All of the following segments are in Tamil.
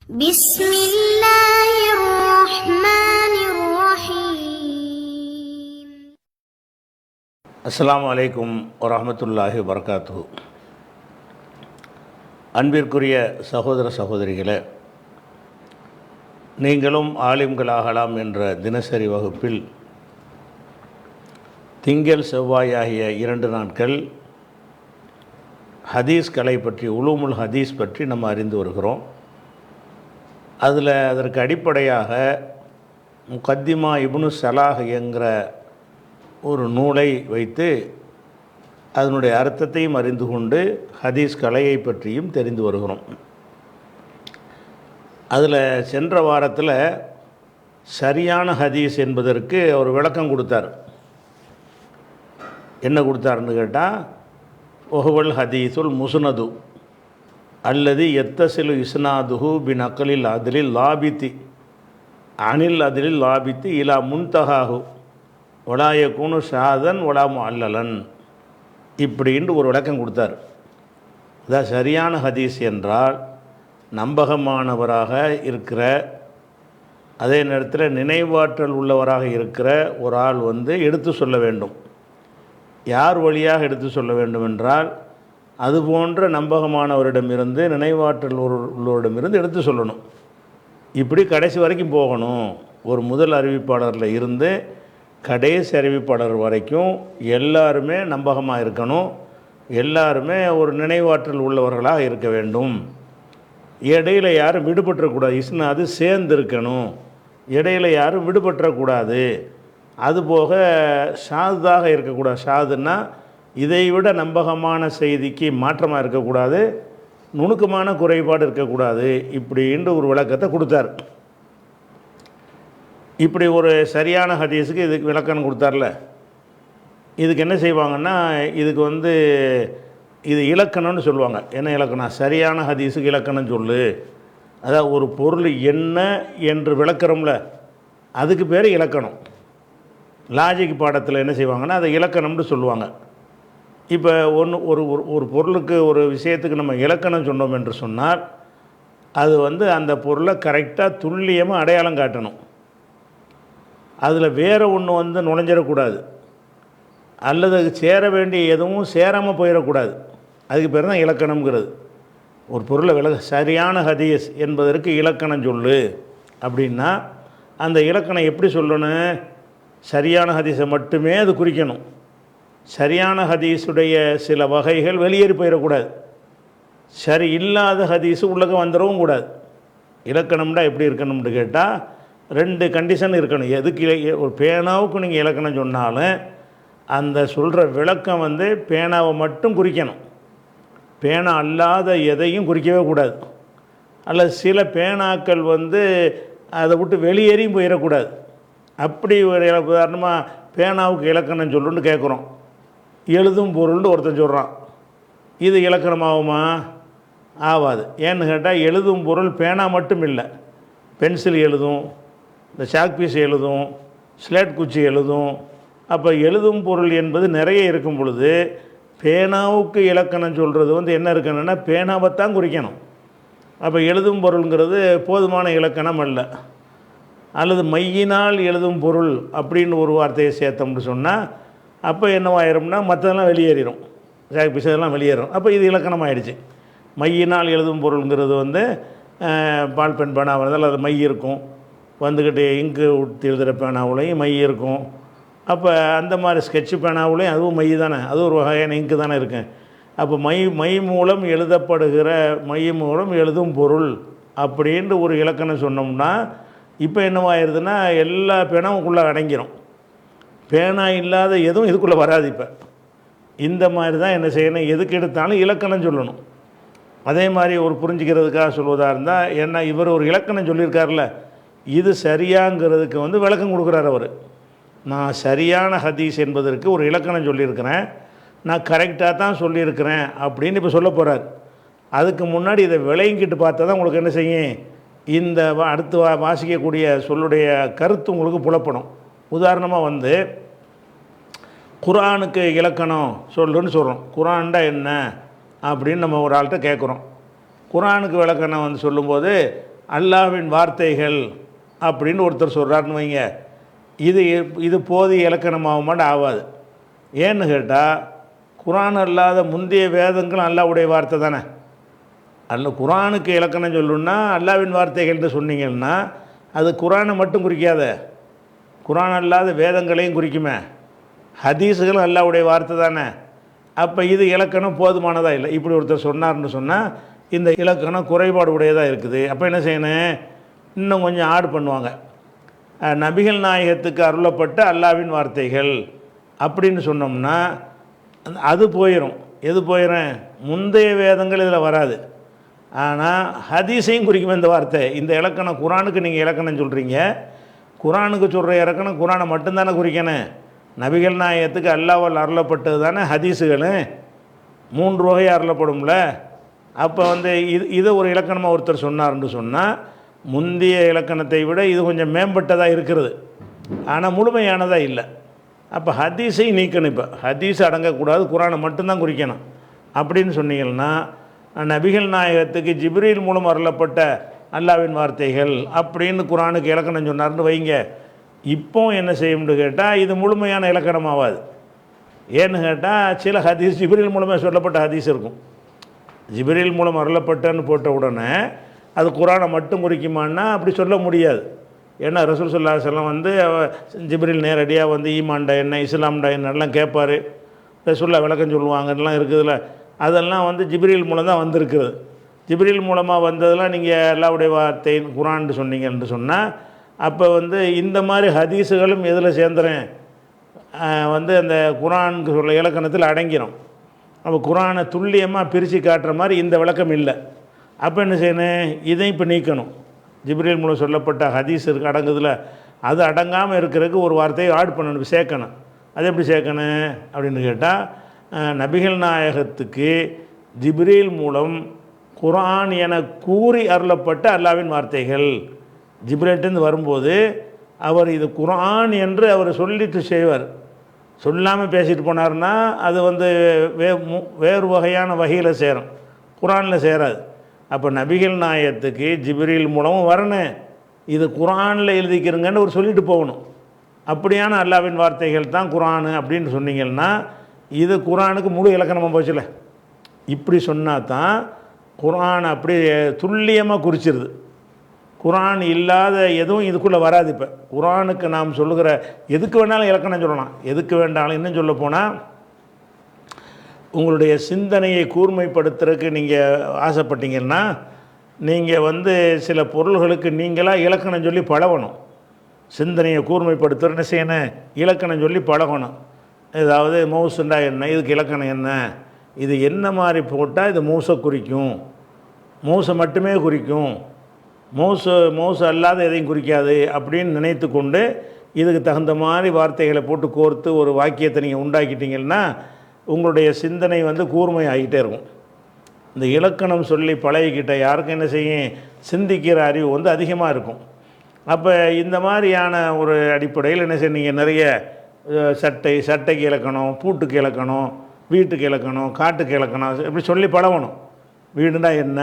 بسم الله الرحمن الرحيم. அஸ்ஸலாமு அலைக்கும் வரஹ்மத்துல்லாஹி வபரகாத்துஹு. அன்பிற்குரிய சகோதர சகோதரிகளே, நீங்களும் ஆலிம்களாகலாம் என்ற தினசரி வகுப்பில் திங்கள் செவ்வாய் ஆகிய 2 நாட்கள் ஹதீஸ் கலை பற்றி, உலூமுல் ஹதீஸ் பற்றி நம்ம அறிந்து வருகிறோம். அதில் அதற்கு அடிப்படையாக முகத்திமா இப்னு ஸலாஹ் என்கிற ஒரு நூலை வைத்து அதனுடைய அர்த்தத்தையும் அறிந்து கொண்டு ஹதீஸ் கலையை பற்றியும் தெரிந்து வருகிறோம். அதில் சென்ற வாரத்தில் சரியான ஹதீஸ் என்பதற்கு ஒரு விளக்கம் கொடுத்தார். என்ன கொடுத்தாருன்னு கேட்டால், ஒஹுவல் ஹதீஸுல் முஸ்னது அல்லது எத்தசிலு இஸ்னாதுஹு பின் அக்கலில் அதிலில் லாபித்தி அனில் அதிலில் லாபித்தி இலா முன்தஹாஹு வலாயக்கூனு ஷாதன் வலாமு அல்லலன் இப்படின்னு ஒரு விளக்கம் கொடுத்தார். அதான் சரியான ஹதீஸ் என்றால் நம்பகமானவராக இருக்கிற, அதே நேரத்தில் நினைவாற்றல் உள்ளவராக இருக்கிற ஒரு ஆள் எடுத்து சொல்ல வேண்டும். யார் வழியாக எடுத்து சொல்ல வேண்டும் என்றால், அது போன்ற நம்பகமானவரிடமிருந்து, நினைவாற்றல் உள்ளவரிடமிருந்து எடுத்து சொல்லணும். இப்படி கடைசி வரைக்கும் போகணும். ஒரு முதல் அறிவிப்பாளரில் இருந்து கடைசி அறிவிப்பாளர் வரைக்கும் எல்லாருமே நம்பகமாக இருக்கணும். எல்லாருமே ஒரு நினைவாற்றல் உள்ளவர்களாக இருக்க வேண்டும். இடையில் யாரும் விடுபட்டுறக்கூடாது. இஸ்னாது சேர்ந்து இருக்கணும். இடையில் யாரும் விடுபட்டுறக்கூடாது. அதுபோக ஷாதாக இருக்கக்கூடாது. ஷாதுன்னா இதைவிட நம்பகமான செய்திக்கு மாற்றமாக இருக்கக்கூடாது, நுணுக்கமான குறைபாடு இருக்கக்கூடாது. இப்படின்ற ஒரு விளக்கத்தை கொடுத்தார். இப்படி ஒரு சரியான ஹதீஸுக்கு இதுக்கு விளக்கம் கொடுத்தார்ல, இதுக்கு என்ன செய்வாங்கன்னா, இதுக்கு இது இலக்கணம்னு சொல்லுவாங்க. என்ன இலக்கணம்? சரியான ஹதீஸுக்கு இலக்கணம் சொல்லு. அதாவது ஒரு பொருள் என்ன என்று விளக்குறோம்ல, அதுக்கு பேர் இலக்கணம். லாஜிக் பாடத்தில் என்ன செய்வாங்கன்னா, அதை இலக்கணம்னு சொல்லுவாங்க. இப்போ ஒரு பொருளுக்கு, ஒரு விஷயத்துக்கு நம்ம இலக்கணம் சொன்னோம் என்று சொன்னால், அது அந்த பொருளை கரெக்டாக துல்லியமாக அடையாளம் காட்டணும். அதில் வேறு ஒன்று நுழைஞ்சிடக்கூடாது, அல்லது அது சேர வேண்டிய எதுவும் சேராமல் போயிடக்கூடாது. அதுக்கு பேர் தான் இலக்கணம்ங்கிறது. ஒரு பொருளை சரியான ஹதீஸ் என்பதற்கு இலக்கணம் சொல்லு அப்படின்னா, அந்த இலக்கணம் எப்படி சொல்லணும்? சரியான ஹதீஸை மட்டுமே அது குறிக்கணும். சரியான ஹதீஸுடைய சில வகைகள் வெளியேறி போயிடக்கூடாது. சரி இல்லாத ஹதீஸு உள்ளக வந்துடவும் கூடாது. இலக்கணம்னா எப்படி இருக்கணும்னு கேட்டால், 2 கண்டிஷன் இருக்கணும். எதுக்கு ஒரு பேனாவுக்கு நீங்கள் இலக்கணம் சொன்னாலும் அந்த சொல்கிற விளக்கம் பேனாவை மட்டும் குறிக்கணும். பேனா அல்லாத எதையும் குறிக்கவே கூடாது. அல்லது சில பேனாக்கள் அதை விட்டு வெளியேறியும் போயிடக்கூடாது. அப்படி ஒரு உதாரணமாக பேனாவுக்கு இலக்கணம் சொல்லுன்னு கேட்குறோம். எழுதும் பொருள்னு ஒருத்தன் சொல்கிறான். இது இலக்கணமாகுமா? ஆகாது. ஏன்னு கேட்டால், எழுதும் பொருள் பேனா மட்டும் இல்லை, பென்சில் எழுதும், இந்த சாக் பீஸ் எழுதும், ஸ்லேட் குச்சி எழுதும். அப்போ எழுதும் பொருள் என்பது நிறைய இருக்கும் பொழுது பேனாவுக்கு இலக்கணம் சொல்கிறது என்ன இருக்கணும்னா, பேனாவைத்தான் குறிக்கணும். அப்போ எழுதும் பொருளுங்கிறது போதுமான இலக்கணம் அல்ல. அல்லது மையினால் எழுதும் பொருள் அப்படின்னு ஒரு வார்த்தையை சேர்த்தோம்னு சொன்னால், அப்போ என்னவாயிரும்னா மற்றதெல்லாம் வெளியேறிடும், சாக் பீஸ் இதெல்லாம் வெளியேறும். அப்போ இது இலக்கணம் ஆகிடுச்சு. மையினால் எழுதும் பொருளுங்கிறது பால் பென் பேனா வரதால் அது மை இருக்கும். இங்கு ஊற்றி எழுதுகிற பேனாவுலையும் மை இருக்கும். அப்போ அந்த மாதிரி ஸ்கெட்சு பேனாவுலையும் அதுவும் மை தானே, அது ஒரு வகையான இங்கு தானே இருக்கு. அப்போ மை மூலம் எழுதப்படுகிற, மை மூலம் எழுதும் பொருள் அப்படின்ட்டு ஒரு இலக்கணம் சொன்னோம்னா, இப்போ என்னவாயிருதுன்னா எல்லா பேனாவுக்குள்ளே அடங்கிடும். பேனா இல்லாத எதுவும் இதுக்குள்ளே வராது. இப்போ இந்த மாதிரி தான் என்ன செய்யணும், எதுக்கு எடுத்தாலும் இலக்கணம் சொல்லணும். அதே மாதிரி ஒரு புரிஞ்சுக்கிறதுக்காக சொல்வதாக இருந்தால், ஏன்னா இவர் ஒரு இலக்கணம் சொல்லியிருக்காருல, இது சரியாங்கிறதுக்கு விளக்கம் கொடுக்குறார் அவர். நான் சரியான ஹதீஸ் என்பதற்கு ஒரு இலக்கணம் சொல்லியிருக்கிறேன், நான் கரெக்டாக தான் சொல்லியிருக்கிறேன் அப்படின்னு இப்போ சொல்ல போகிறார். அதுக்கு முன்னாடி இதை விளங்கிட்டு பார்த்தா தான் உங்களுக்கு என்ன செய்யும், இந்த அடுத்து வாசிக்கக்கூடிய சொல்லுடைய கருத்து உங்களுக்கு புலப்படும். உதாரணமாக குர்ஆனுக்கு இலக்கணம் சொல்லுன்னு சொல்கிறோம். குர்ஆன்டா என்ன அப்படின்னு நம்ம ஒரு ஆள்கிட்ட கேட்குறோம். குர்ஆனுக்கு விளக்கணம் சொல்லும்போது அல்லாஹ்வின் வார்த்தைகள் அப்படின்னு ஒருத்தர் சொல்கிறாருன்னு வைங்க, இது இது போதிய இலக்கணமாகுமான்னு ஆகாது. ஏன்னு கேட்டால் குர்ஆன் அல்லாத முந்தைய வேதங்களும் அல்லாஹ்வுடைய வார்த்தை தானே. குர்ஆனுக்கு இலக்கணம் சொல்லணுன்னா அல்லாஹ்வின் வார்த்தைகள்னு சொன்னீங்கன்னா அது குர்ஆனை மட்டும் குறிக்காத, குர்ஆன் அல்லாத வேதங்களையும் குறிக்குமே. ஹதீஸுகளும் அல்லாஹ்வுடைய வார்த்தை தானே. அப்போ இது இலக்கணம் போதுமானதாக இல்லை. இப்படி ஒருத்தர் சொன்னார்னு சொன்னால் இந்த இலக்கணம் குறைபாடு உடையதாக இருக்குது. அப்போ என்ன செய்யணும், இன்னும் கொஞ்சம் ஆட் பண்ணுவாங்க. நபிகள் நாயகத்துக்கு அருளப்பட்ட அல்லாஹ்வின் வார்த்தைகள் அப்படின்னு சொன்னோம்னா அது போயிடும். எது போயிடும், முந்தைய வேதங்கள் இதில் வராது. ஆனால் ஹதீஸையும் குறிக்கும் இந்த வார்த்தை. இந்த இலக்கணம் குர்ஆனுக்கு நீங்கள் இலக்கணம் சொல்கிறீங்க, குர்ஆனுக்கு சொல்கிற இலக்கணம் குர்ஆனை மட்டும்தானே குறிக்கணும். நபிகள் நாயகத்துக்கு அல்லாஹ்வால் அருளப்பட்டது தானே ஹதீஸுகளும், 3 வகை அருளப்படும்ல. அப்போ இதை ஒரு இலக்கணமாக ஒருத்தர் சொன்னார்னு சொன்னால் முந்தைய இலக்கணத்தை விட இது கொஞ்சம் மேம்பட்டதாக இருக்கிறது, ஆனால் முழுமையானதாக இல்லை. அப்போ ஹதீஸை நீக்கணும். இப்போ ஹதீஸ் அடங்கக்கூடாது, குர்ஆனை மட்டும்தான் குறிக்கணும் அப்படின்னு சொன்னீங்கன்னா நபிகள் நாயகத்துக்கு ஜிப்ரீல் மூலம் அருளப்பட்ட அல்லாஹ்வின் வார்த்தைகள் அப்படின்னு குர்ஆனுக்கு இலக்கணம் சொன்னார்னு வைங்க. இப்போ என்ன செய்யும்னு கேட்டால் இது முழுமையான இலக்கணமாகாது. ஏன்னு கேட்டால் சில ஹதீஸ் ஜிப்ரீல் மூலமாக சொல்லப்பட்ட ஹதீஸ் இருக்கும். ஜிப்ரீல் மூலம் அருளப்பட்டன்னு போட்ட உடனே அது குர்ஆனை மட்டும் குறிக்குமான்னா அப்படி சொல்ல முடியாது. ஏன்னா ரசூல் ஸல்லல்லாஹு அலைஹி வஸல்லம் ஜிப்ரீல் நேரடியாக ஈமான்டா என்ன, இஸ்லாம்டா என்னெல்லாம் கேட்பார், ரசூலுல்லாஹ் விளக்கம் சொல்லுவாங்கலாம் இருக்குதுல்ல. அதெல்லாம் ஜிப்ரீல் மூலம் தான் வந்திருக்கிறது. ஜிப்ரீல் மூலமாக வந்ததெல்லாம் நீங்கள் அல்லாஹ்வுடைய வார்த்தை குர்ஆன்னு சொன்னீங்கன்னு சொன்னால் அப்போ இந்த மாதிரி ஹதீஸுகளும் எதில் சேர்ந்துறேன், அந்த குர்ஆனுக்கு சொல்ல இலக்கணத்தில் அடங்கிடும். அப்போ குர்ஆனை துல்லியமாக பிரித்து காட்டுற மாதிரி இந்த விளக்கம் இல்லை. அப்போ என்ன செய்யணும், இதை இப்போ நீக்கணும். ஜிப்ரீல் மூலம் சொல்லப்பட்ட ஹதீஸ் இருக்கு அடங்குதில், அது அடங்காமல் இருக்கிறதுக்கு ஒரு வார்த்தையை ஆட் பண்ணணும், சேர்க்கணும். அது எப்படி சேர்க்கணும் அப்படின்னு கேட்டால் நபிகள் நாயகத்துக்கு ஜிப்ரீல் மூலம் குர்ஆன் என கூறி அருளப்பட்ட அல்லாஹ்வின் வார்த்தைகள். ஜிப்ரீல்கிட்டேருந்து வரும்போது அவர் இது குர்ஆன் என்று அவர் சொல்லிட்டு செய்வார். சொல்லாமல் பேசிட்டு போனார்னா அது வேறு வகையான வகையில் சேரும், குர்ஆனில் சேராது. அப்போ நபிகள் நாயகத்துக்கு ஜிப்ரீல் மூலமும் வரணும், இது குர்ஆனில் எழுதிக்கிறங்கன்னு ஒரு சொல்லிட்டு போகணும். அப்படியான அல்லாஹ்வின் வார்த்தைகள் தான் குர்ஆன் அப்படின்னு சொன்னீங்கன்னா இது குர்ஆனுக்கு முழு இலக்கணமாக போச்சுல. இப்படி சொன்னால் தான் குர்ஆன் அப்படி துல்லியமாக குறிச்சிருது. குர்ஆன் இல்லாத எதுவும் இதுக்குள்ளே வராது. இப்போ குர்ஆனுக்கு நாம் சொல்லுகிற எதுக்கு வேணாலும் இலக்கணம் சொல்லலாம், எதுக்கு வேண்டாலும். இன்னும் சொல்ல போனால் உங்களுடைய சிந்தனையை கூர்மைப்படுத்துறதுக்கு நீங்கள் ஆசைப்பட்டீங்கன்னா நீங்கள் சில பொருள்களுக்கு நீங்களாக இலக்கணம் சொல்லி பழகணும். சிந்தனையை கூர்மைப்படுத்துகிற என்ன செய்யணும், இலக்கணம் சொல்லி பழகணும். ஏதாவது மௌசுண்டா என்ன, இதுக்கு இலக்கணம் என்ன, இது என்ன மாதிரி போட்டால் இது மௌசை குறிக்கும், மௌசை மட்டுமே குறிக்கும், மௌசு அல்லாத எதையும் குறிக்காது அப்படின்னு நினைத்து கொண்டு இதுக்கு தகுந்த மாதிரி வார்த்தைகளை போட்டு கோர்த்து ஒரு வாக்கியத்தை நீங்கள் உண்டாக்கிட்டீங்கன்னா உங்களுடைய சிந்தனை கூர்மை ஆகிட்டே இருக்கும். இந்த இலக்கணம் சொல்லி பழகிக்கிட்ட யாருக்கும் என்ன செய்யும், சிந்திக்கிற அறிவு அதிகமாக இருக்கும். அப்போ இந்த மாதிரியான ஒரு அடிப்படையில் என்ன செய்ய, நீங்கள் நிறைய சட்டைக்கு இலக்கணம், பூட்டுக்கு இலக்கணம், வீட்டுக்கு இலக்கணம், காட்டுக்கு இலக்கணம் இப்படி சொல்லி பழகணும். வீடுண்டா என்ன,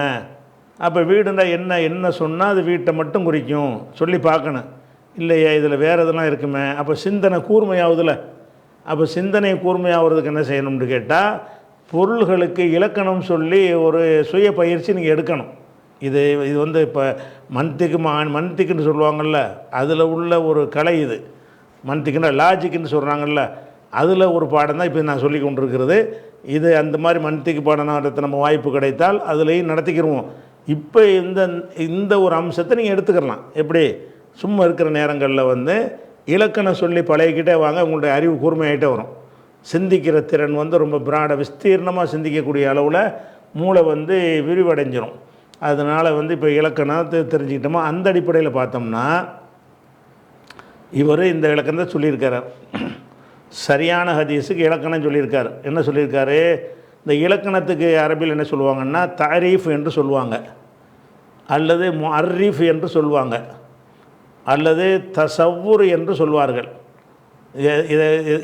அப்போ வீடுண்டா என்ன சொன்னால் அது வீட்டை மட்டும் குறிக்கும் சொல்லி பார்க்கணும். இல்லையா இதில் வேறு இதெல்லாம் இருக்குமே, அப்போ சிந்தனை கூர்மையாகுதுல. அப்போ சிந்தனை கூர்மையாகிறதுக்கு என்ன செய்யணும்னு கேட்டால் பொருள்களுக்கு இலக்கணம் சொல்லி ஒரு சுய பயிற்சி நீங்கள் எடுக்கணும். இது இப்போ மன்திக்குன்னு சொல்லுவாங்கள்ல, அதில் உள்ள ஒரு கலை. இது மன்திக்குன்னா லாஜிக்குன்னு சொல்கிறாங்கல்ல, அதில் ஒரு பாடம் தான் இப்போ நான் சொல்லி கொண்டிருக்கிறது. இது அந்த மாதிரி மன்திக்கு பாடம் நடத்த நம்ம வாய்ப்பு கிடைத்தால் அதுலேயும் நடத்திக்கிடுவோம். இப்போ இந்த ஒரு அம்சத்தை நீங்கள் எடுத்துக்கலாம். எப்படி சும்மா இருக்கிற நேரங்களில் இலக்கணம் சொல்லி பழகிக்கிட்டே வாங்க, உங்களுடைய அறிவு கூர்மையாகிட்டே வரும். சிந்திக்கிற திறன் ரொம்ப விஸ்தீர்ணமாக சிந்திக்கக்கூடிய அளவில் மூளை விரிவடைஞ்சிரும். அதனால் இப்போ இலக்கணத்தை தெரிஞ்சுக்கிட்டோமா, அந்த அடிப்படையில் பார்த்தோம்னா இவர் இந்த இலக்கணத்தை சொல்லியிருக்கார். சரியான ஹதீஸுக்கு இலக்கணம் சொல்லியிருக்கார். என்ன சொல்லியிருக்காரு, இந்த இலக்கணத்துக்கு அரபியில் என்ன சொல்லுவாங்கன்னா தாரீஃப் என்று சொல்லுவாங்க, அல்லது முஅர்ரிஃப் என்று சொல்லுவாங்க, அல்லது தசவ்வுர் என்று சொல்வார்கள்.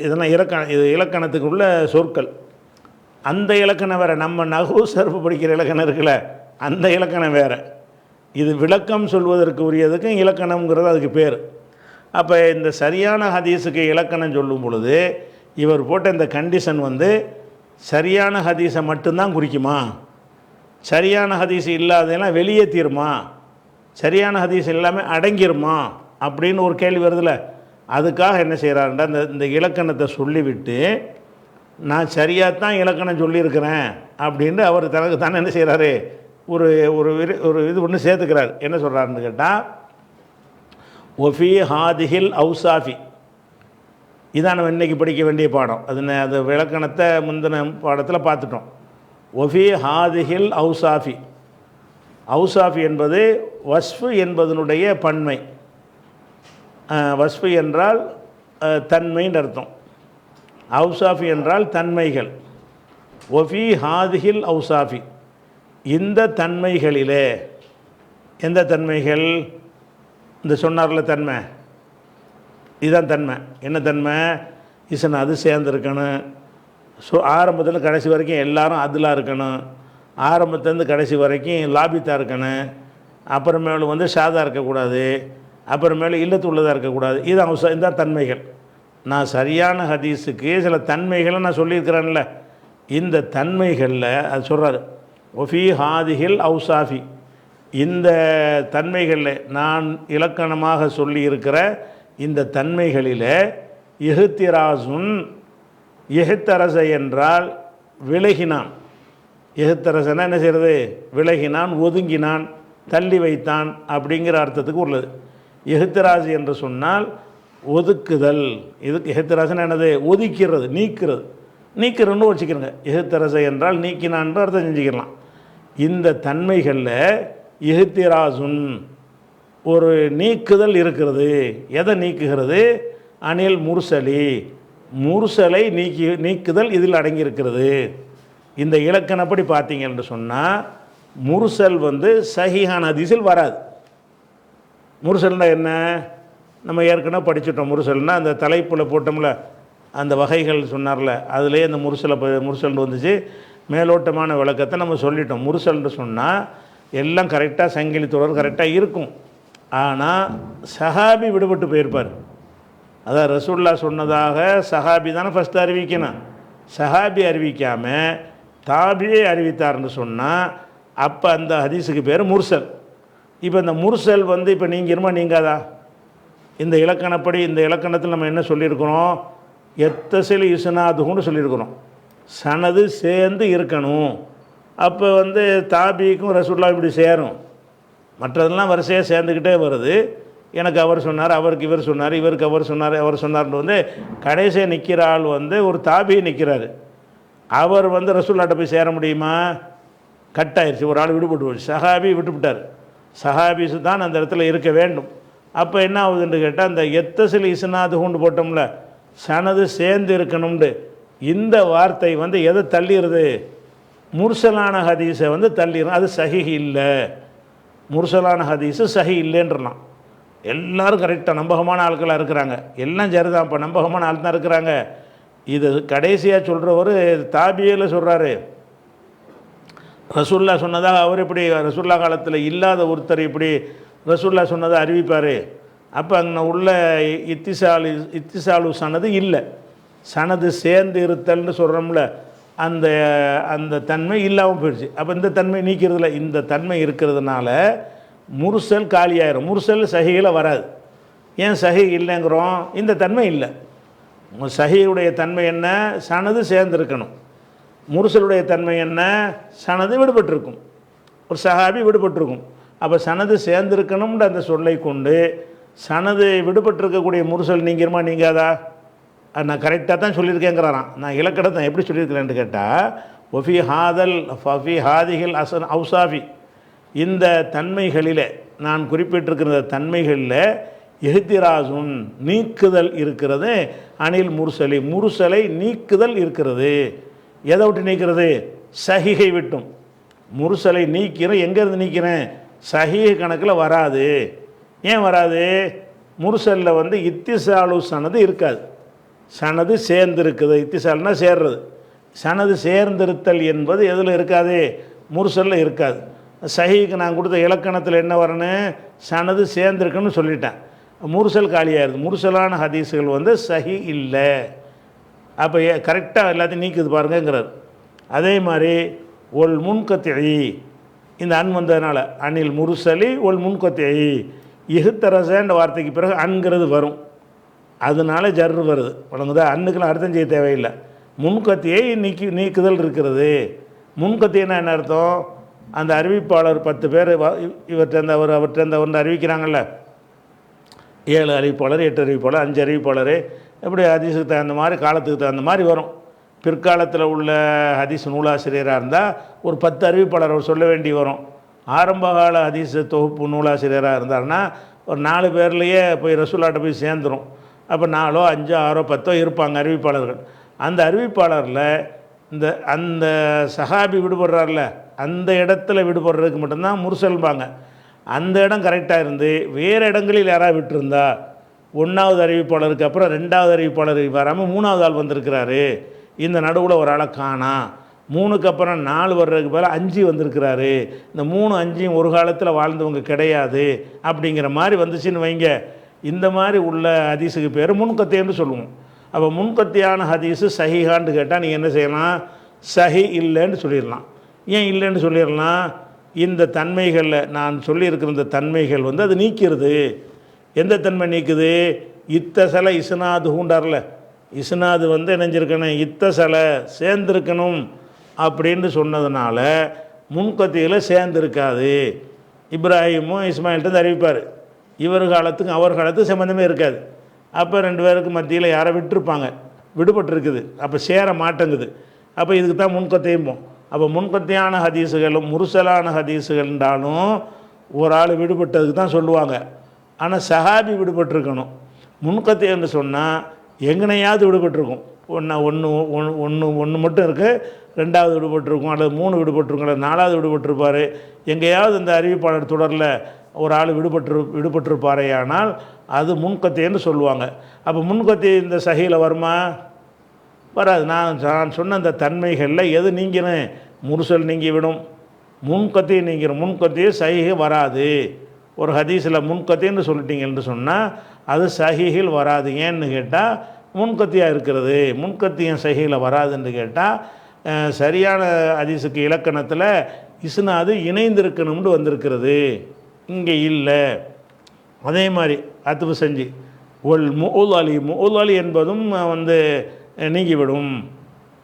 இதெல்லாம் இது இலக்கணத்துக்கு உள்ள சொற்கள். அந்த இலக்கணம் வேறு, நம்ம நஹ்வு சர்ஃப் படிக்கிற இலக்கணம் இருக்குல்ல, அந்த இலக்கணம் வேறு. இது விளக்கம் சொல்வதற்கு உரியதுக்கு இலக்கணம்ங்கிறது அதுக்கு பேர். அப்போ இந்த சரியான ஹதீஸுக்கு இலக்கணம் சொல்லும் பொழுது இவர் போட்ட இந்த கண்டிஷன் வந்து சரியான ஹதீஸை மட்டும்தான் குறிக்குமா, சரியான ஹதீஸ் இல்லாதெல்லாம் வெளியேற்றிருமா, சரியான ஹதீஸ் எல்லாமே அடங்கிருமா அப்படின்னு ஒரு கேள்வி வருதுல்ல. அதுக்காக என்ன செய்கிறாருன்னா இந்த இலக்கணத்தை சொல்லிவிட்டு நான் சரியாக தான் இலக்கணம் சொல்லியிருக்கிறேன் அப்படின்ட்டு அவர் தனக்கு தானே என்ன செய்கிறாரு, ஒரு ஒரு ஒரு இது ஒன்று சேர்த்துக்கிறார். என்ன சொல்கிறாருன்னு கேட்டால், ஒஃபி ஹாதிஹில் அவுசாஃபி, இதான் நம்ம இன்றைக்கி படிக்க வேண்டிய பாடம். அது விளக்கணத்தை முந்தின பாடத்தில் பார்த்துட்டோம். ஒஃபி ஹாதிஹில் அவுசாஃபி, அவுசாஃபி என்பது வஸ்ஃபு என்பதனுடைய பன்மை. வஸ்ஃபு என்றால் தன்மைன்னு அர்த்தம், அவுசாஃபி என்றால் தன்மைகள். ஒஃபி ஹாதிஹில் அவுசாஃபி, இந்த தன்மைகளிலே, எந்த தன்மைகள், இந்த சொன்னார்ல தன்மை, இதுதான் தன்மை. என்ன தன்மை, இசன் அது சேர்ந்துருக்கணும், ஆரம்பத்தில் கடைசி வரைக்கும் எல்லாரும் அதில் இருக்கணும், ஆரம்பத்துலேருந்து கடைசி வரைக்கும் லாபித்தா இருக்கணும், அப்புறமேலு வந்து ஷாதா இருக்கக்கூடாது, அப்புறமேலு இல்லத்து உள்ளதாக இருக்கக்கூடாது. இதுதான் இதுதான் தன்மைகள். நான் சரியான ஹதீஸுக்கு சில தன்மைகளை நான் சொல்லியிருக்கிறேன்ல, இந்த தன்மைகளில் அது சொல்கிறார். ஒஃபி ஹாதிஹில் அவுசாஃபி, இந்த தன்மைகளில் நான் இலக்கணமாக சொல்லியிருக்கிற இந்த தன்மைகளில் இஹ்திராசுன், இஹ்தரச என்றால் விலகினான், இஹ்தரசனா என்ன செய்கிறது, விலகினான், ஒதுங்கினான், தள்ளி வைத்தான் அப்படிங்கிற அர்த்தத்துக்கு உள்ளது. இஹ்திராஸ் என்று சொன்னால் ஒதுக்குதல். இதுக்கு இஹ்திராஸ்னா என்னது, ஒதுக்கிறது, நீக்கிறது, நீக்கிறன்னு வச்சுக்கிறோங்க. இஹ்திராஸ என்றால் நீக்கினான்னு அர்த்தம் செஞ்சுக்கலாம். இந்த தன்மைகளில் இஹ்திராசுன், ஒரு நீக்குதல் இருக்கிறது. எதை நீக்குகிறது, அனில் முர்சலி, முர்சலை நீக்குதல் இதில் அடங்கியிருக்கிறது. இந்த இலக்கணப்படி பார்த்தீங்கன்னு சொன்னால் முர்சல் வந்து சஹீஹான ஹதீஸில் வராது. முர்சல்னால் என்ன, நம்ம ஏற்கனவே படிச்சுட்டோம். முர்சல்னால் அந்த தலைப்பில் போட்டோம்ல, அந்த வகைகள் சொன்னார்ல, அதிலே இந்த முர்சல் வந்துச்சு. மேலோட்டமான விளக்கத்தை நம்ம சொல்லிட்டோம். முர்சல்னு சொன்னால் எல்லாம் கரெக்டாக சங்கிலி தொடர் கரெக்டாக இருக்கும், ஆனால் சஹாபி விடுபட்டு போயிருப்பார். அதான் ரசூல்லா சொன்னதாக சஹாபி தானே ஃபஸ்ட்டு அறிவிக்கணும். சஹாபி அறிவிக்காமல் தாபியே அறிவித்தார்னு சொன்னால் அப்போ அந்த ஹதீஸுக்கு பேர் முர்சல். இப்போ இந்த முர்சல் வந்து இப்போ நீங்கிருமா நீங்காதா? இந்த இலக்கணப்படி, இந்த இலக்கணத்தில் நம்ம என்ன சொல்லியிருக்கிறோம், எத்தசில் இஸ்னாதுன்னு சொல்லியிருக்கிறோம். சனது சேர்ந்து இருக்கணும். அப்போ வந்து தாபிக்கும் ரசூல்லா இப்படி சேரும், மற்றதெல்லாம் வரிசையாக சேர்ந்துக்கிட்டே வருது. எனக்கு அவர் சொன்னார், அவருக்கு இவர் சொன்னார், இவருக்கு அவர் சொன்னார், அவர் சொன்னார்னு வந்து கடைசியாக நிற்கிற ஆள் வந்து ஒரு தாபியை நிற்கிறாரு. அவர் வந்து ரசூல்லாட்ட போய் சேர முடியுமா? கட்டாயிருச்சு, ஒரு ஆள் விடுபட்டு போச்சு, சஹாபி விட்டுவிட்டார். சஹாபிஸ் தான் அந்த இடத்துல இருக்க வேண்டும். அப்போ என்ன ஆகுதுன்னு கேட்டால், அந்த எத்தசில் இஸ்னாது கொண்டு போட்டோம்ல, சனது சேர்ந்து இருக்கணும்னு, இந்த வார்த்தை வந்து எதை தள்ளிடுது, முர்சலான ஹதீஸை வந்து தள்ளிடும். அது சஹி இல்லை, முர்சலான ஹதீஸு சஹி இல்லைன்றலாம். எல்லோரும் கரெக்டாக நம்பகமான ஆட்களாக இருக்கிறாங்க, எல்லாம் சரிதான், இப்போ நம்பகமான ஆள் தான் இருக்கிறாங்க. இது கடைசியாக சொல்கிற ஒரு தாபியில் சொல்கிறாரு, ரசூல்லா சொன்னதாக அவர் இப்படி ரசூல்லா காலத்தில் இல்லாத ஒருத்தர் இப்படி ரசூல்லா சொன்னதை அறிவிப்பார். அப்போ அங்கே உள்ள இத்திசாலு சனது இல்லை, சனது சேர்ந்து இருத்தல்னு சொல்கிறோம்ல, அந்த அந்த தன்மை இல்லாமல் போயிடுச்சு. அப்போ இந்த தன்மை நீக்கிறதுல இந்த தன்மை இருக்கிறதுனால முர்சல் காலியாயிரும். முர்சல் சஹியில் வராது. ஏன் சஹி இல்லைங்கிறோம், இந்த தன்மை இல்லை. சஹியுடைய தன்மை என்ன, சனது சேர்ந்துருக்கணும். முர்சலுடைய தன்மை என்ன, சனது விடுபட்டிருக்கும், ஒரு சஹாபி விடுபட்டிருக்கும். அப்போ சனது சேர்ந்துருக்கணும்ன்ற அந்த சொல்லை கொண்டு சனது விடுபட்டிருக்கக்கூடிய முர்சல் நீங்கிருமா நீங்காதா? நான் கரெக்டாக தான் சொல்லியிருக்கேங்கிறாரான். நான் இலக்கணத்தை எப்படி சொல்லியிருக்கிறேன்னு கேட்டால், ஒஃபி ஹாதல் ஃபஃபி ஹாதிஹில் அசன் அவுசாஃபி, இந்த தன்மைகளில் நான் குறிப்பிட்டிருக்கிற தன்மைகளில் இஹ்திராசுன் நீக்குதல் இருக்கிறது, அனில் முர்சலி முர்சலை நீக்குதல் இருக்கிறது. எதை விட்டு நீக்கிறது, சஹிஹை விட்டும். முர்சலை நீக்கிறேன், எங்கேருந்து நீக்கிறேன், சஹீஹ் கணக்கில் வராது. ஏன் வராது, முர்சலில் வந்து இத்திசாலு சனது இருக்காது, சனது சேர்ந்துருக்குது. இத்திசால்னா சேர்றது, சனது சேர்ந்திருத்தல் என்பது எதில் இருக்காது, முர்சலில் இருக்காது. சஹீக்கு நான் கொடுத்த இலக்கணத்தில் என்ன வரணும், சனது சேர்ந்துருக்குன்னு சொல்லிட்டேன். முர்சல் காலியாயிருது. முர்சலான ஹதீஸுகள் வந்து சஹி இல்லை. அப்போ கரெக்டாக எல்லாத்தையும் நீக்குது பாருங்கங்கிறார். அதே மாதிரி ஒல் முன்கத்தி, இந்த அன் வந்ததுனால அனில் முர்சலி ஒல் முன்கத்தி, இஹ்தரசன்ற வார்த்தைக்கு பிறகு அன்கிறது வரும், அதனால ஜர்ரு வருது. வழங்குதா? அன்னுக்கெல்லாம் அர்த்தம் செய்ய தேவையில்லை. முன்கத்தியை நீக்குதல் இருக்கிறது. முன்கத்தின்னா என்ன அர்த்தம், அந்த அறிவிப்பாளர் 10 பேர் இவர்கிட்ட அவர்கிட்ட வந்து அறிவிக்கிறாங்கல்ல, 7 அறிவிப்பாளர் 8 அறிவிப்பாளர் 5 அறிவிப்பாளர், எப்படி ஹதீஸுக்கு தகுந்த மாதிரி காலத்துக்கு தகுந்த மாதிரி வரும். பிற்காலத்தில் உள்ள ஹதீஸ் நூலாசிரியராக இருந்தால் ஒரு 10 அறிவிப்பாளர் அவர் சொல்ல வேண்டி வரும். ஆரம்பகால ஹதீஸ் தொகுப்பு நூலாசிரியராக இருந்தாருன்னா ஒரு 4 பேர்லேயே போய் ரசூலாட்ட போய் சேர்ந்துடும். அப்போ 4 5 6 10 இருப்பாங்க அறிவிப்பாளர்கள். அந்த அறிவிப்பாளரில் அந்த சஹாபி விடுபடுறார்ல, அந்த இடத்துல விடுபடுறதுக்கு மட்டும்தான் முர்சல்பாங்க. அந்த இடம் கரெக்டாக இருந்து வேறு இடங்களில் யாராவது விட்டுருந்தா, 1வது அறிவிப்பாளருக்கு அப்புறம் 2வது அறிவிப்பாளர் வராமல் 3வது ஆள் வந்திருக்கிறாரு, இந்த நடுவில் ஒரு ஆளை காணா, 3க்கு அப்புறம் 4 வர்றதுக்கு பதிலாக 5 வந்திருக்கிறாரு, இந்த 3 5 ஒரு காலத்தில் வாழ்ந்தவங்க கிடையாது அப்படிங்கிற மாதிரி வந்துச்சுன்னு வைங்க, இந்த மாதிரி உள்ள ஹதீஸுக்கு பேர் முன்கத்தின்னு சொல்லுவோம். அப்போ முன்கத்தியான ஹதீஸு சஹிஹான்னு கேட்டால் நீங்கள் என்ன செய்யலாம், சஹி இல்லைன்னு சொல்லிடலாம். ஏன் இல்லைன்னு சொல்லிடலாம், இந்த தன்மைகளில் நான் சொல்லியிருக்கிற இந்த தன்மைகள் வந்து அது நீக்கிறது. எந்த தன்மை நீக்குது, இத்தசலை இஸ்னாது ஹூண்டார்ல, இஸ்னாது வந்து இணைஞ்சிருக்கணும், இத்தசலை சேர்ந்துருக்கணும் அப்படின்னு சொன்னதுனால முன்கத்தியில் சேர்ந்துருக்காது. இப்ராஹிமும் இஸ்மாயில்கிட்ட அறிவிப்பார், இவர் காலத்துக்கும் அவர் காலத்துக்கும் சம்மந்தமே இருக்காது. அப்போ 2 பேருக்கு மத்தியில் யாரை விட்டுருப்பாங்க, விடுபட்டுருக்குது, அப்போ சேர மாட்டேங்குது. அப்போ இதுக்கு தான் முன்கத்தையும்போம். அப்போ முன்கத்தையான ஹதீஸுகளும் முர்சலான ஹதீஸுகள்ன்றாலும் ஒரு ஆள் விடுபட்டதுக்கு தான் சொல்லுவாங்க. ஆனால் சஹாபி விடுபட்டிருக்கணும். முன்கத்தை என்று சொன்னால் எங்கனையாவது விடுபட்டிருக்கும். ஒன்று மட்டும் இருக்குது, 2வது விடுபட்டிருக்கும், அல்லது 3 விடுபட்டிருக்கும், அல்லது 4வது விடுபட்டிருப்பார். எங்கேயாவது இந்த அறிவிப்பாளர் தொடரில் ஒரு ஆள் விடுபட்டிருப்பாரே, ஆனால் அது முன்கத்தைன்னு சொல்லுவாங்க. அப்போ முன்கத்தை இந்த சஹியில் வருமா, வராது. நான் சொன்ன அந்த தன்மைகளில் எது நீங்கினேன், முர்சல் நீங்கி விடும், முன்கத்தையும் நீங்கிடும். முன்கத்தையே சஹிஹ் வராது. ஒரு ஹதீஸில் முன்கத்தின்னு சொல்லிட்டீங்கன்னு சொன்னால் அது சஹிஹில் வராது. ஏன்னு கேட்டால் முன்கத்தியாக இருக்கிறது. முன்கத்தியம் சஹிஹில் வராதுன்னு கேட்டால் சரியான ஹதீஸுக்கு இலக்கணத்தில் இஸ்னாது இணைந்திருக்கணும்னு வந்திருக்கிறது, இங்கே இல்லை. அதே மாதிரி அத்துவு செஞ்சு ஒல் முஅல்லி என்பதும் வந்து நீங்கிவிடும்.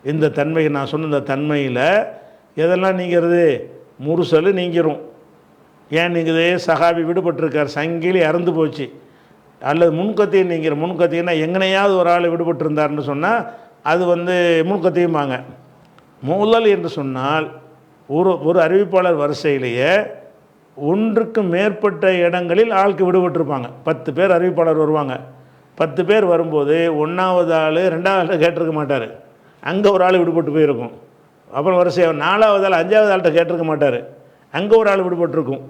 இந்த தன்மை நான் சொன்ன இந்த தன்மையில் எதெல்லாம் நீங்கிறது, முர்சல் நீங்கிரும். ஏன் நீங்குது, சஹாபி விடுபட்டிருக்கார், சங்கிலி அறந்து போச்சு. அல்லது முன்கத்தையும் நீங்கிற, முன்கத்தின்னா எங்கனையாவது ஒரு ஆள் விடுபட்டிருந்தார்னு சொன்னால் அது வந்து முன்கத்தையுமாங்க. முஅல்லல் என்று சொன்னால் ஒரு அறிவிப்பாளர் வரிசையிலேயே 1க்கு மேற்பட்ட இடங்களில் ஆளுக்கு விடுபட்டிருப்பாங்க. 10 பேர் அறிவிப்பாளர் வருவாங்க. 10 பேர் வரும்போது 1வது ஆள் 2வது ஆள்கிட்ட கேட்டிருக்க மாட்டார், அங்கே ஒரு ஆள் விடுபட்டு போயிருக்கும். அப்புறம் வரிசையாக 4வது ஆள் 5வது ஆள்கிட்ட கேட்டிருக்க மாட்டார், அங்கே ஒரு ஆள் விடுபட்டிருக்கும்.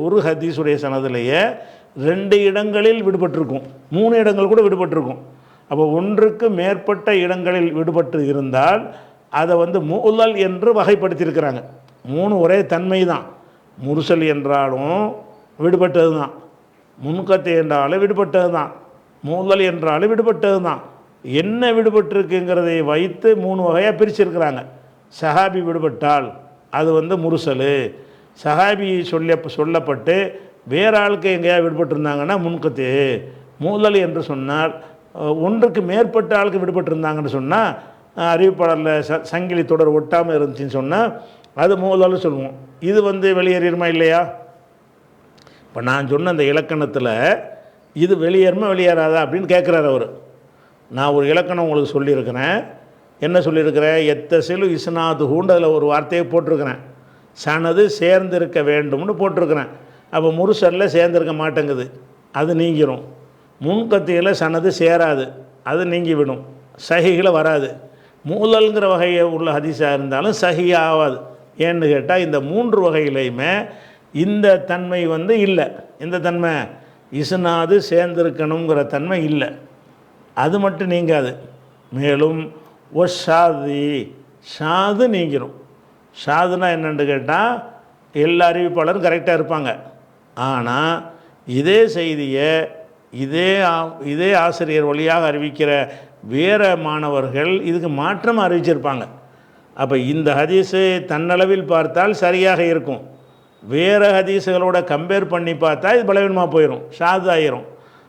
ஒரு ஹதீஸுடைய சனதிலேயே 2 இடங்களில் விடுபட்டிருக்கும், 3 இடங்கள் கூட விடுபட்டிருக்கும். அப்போ 1க்கு மேற்பட்ட இடங்களில் விடுபட்டு இருந்தால் அதை வந்து முஅல்லல் என்று வகைப்படுத்தியிருக்கிறாங்க. 3 ஒரே தன்மை தான். முர்சல் என்றாலும் விடுபட்டது தான், முன்கத்தை என்றாலும் விடுபட்டது தான், முஅல்லல் என்றாலும் விடுபட்டது தான். என்ன விடுபட்டிருக்குங்கிறதை வைத்து 3 வகையாக பிரிச்சிருக்கிறாங்க. சஹாபி விடுபட்டால் அது வந்து முர்சல், சஹாபி சொல்லப்பட்டு வேற ஆளுக்கு எங்கேயா விடுபட்டிருந்தாங்கன்னா முன்கத்து. முஅல்லல் என்று சொன்னால் 1க்கு மேற்பட்ட ஆளுக்கு விடுபட்டிருந்தாங்கன்னு சொன்னால், அறிவிப்பாளரில் சங்கிலி தொடர் ஒட்டாமல் இருந்துச்சுன்னு சொன்னால் அது முஅல்லல்னு சொல்லுவோம். இது வந்து வெளியேறிடுமா இல்லையா? இப்போ நான் சொன்ன அந்த இலக்கணத்தில் இது வெளியேறுமா வெளியேறாதா அப்படின்னு கேட்குறாரு அவர். நான் ஒரு இலக்கணம் உங்களுக்கு சொல்லியிருக்கிறேன். என்ன சொல்லியிருக்கிறேன், எத்தசிலு இஸ்னாது ஹூண்டு அதில் ஒரு வார்த்தையை போட்டிருக்கிறேன், சனது சேர்ந்திருக்க வேண்டும்னு போட்டிருக்கிறேன். அப்போ முர்சலில் சேர்ந்திருக்க மாட்டேங்குது, அது நீங்கிரும். முன்கத்தியில் சனது சேராது, அது நீங்கிவிடும், சஹிஹில் வராது. முஅல்லல்ங்கிற வகையை உள்ள ஹதீஸாக இருந்தாலும் சஹிஹ் ஆகாது. ஏன்னு கேட்டால் இந்த 3 வகையிலையுமே இந்த தன்மை வந்து இல்லை. இந்த தன்மை இஸ்னாது சேர்ந்திருக்கணுங்கிற தன்மை இல்லை, அது மட்டும் நீங்காது. மேலும் ஷாது நீங்கிரும். ஷாதுனா என்னென்னு கேட்டால் எல்லா அறிவிப்பாளரும் கரெக்டாக இருப்பாங்க. ஆனால் இதே செய்தியை இதே ஆசிரியர் வழியாக அறிவிக்கிற வேறு மாணவர்கள் இதுக்கு மாற்றமாக அறிவிச்சிருப்பாங்க. அப்போ இந்த ஹதீஸு தன்னளவில் பார்த்தால் சரியாக இருக்கும், வேறு ஹதீஸுகளோட கம்பேர் பண்ணி பார்த்தா இது பலவீனமாக போயிடும், ஷாது ஆயிரும்.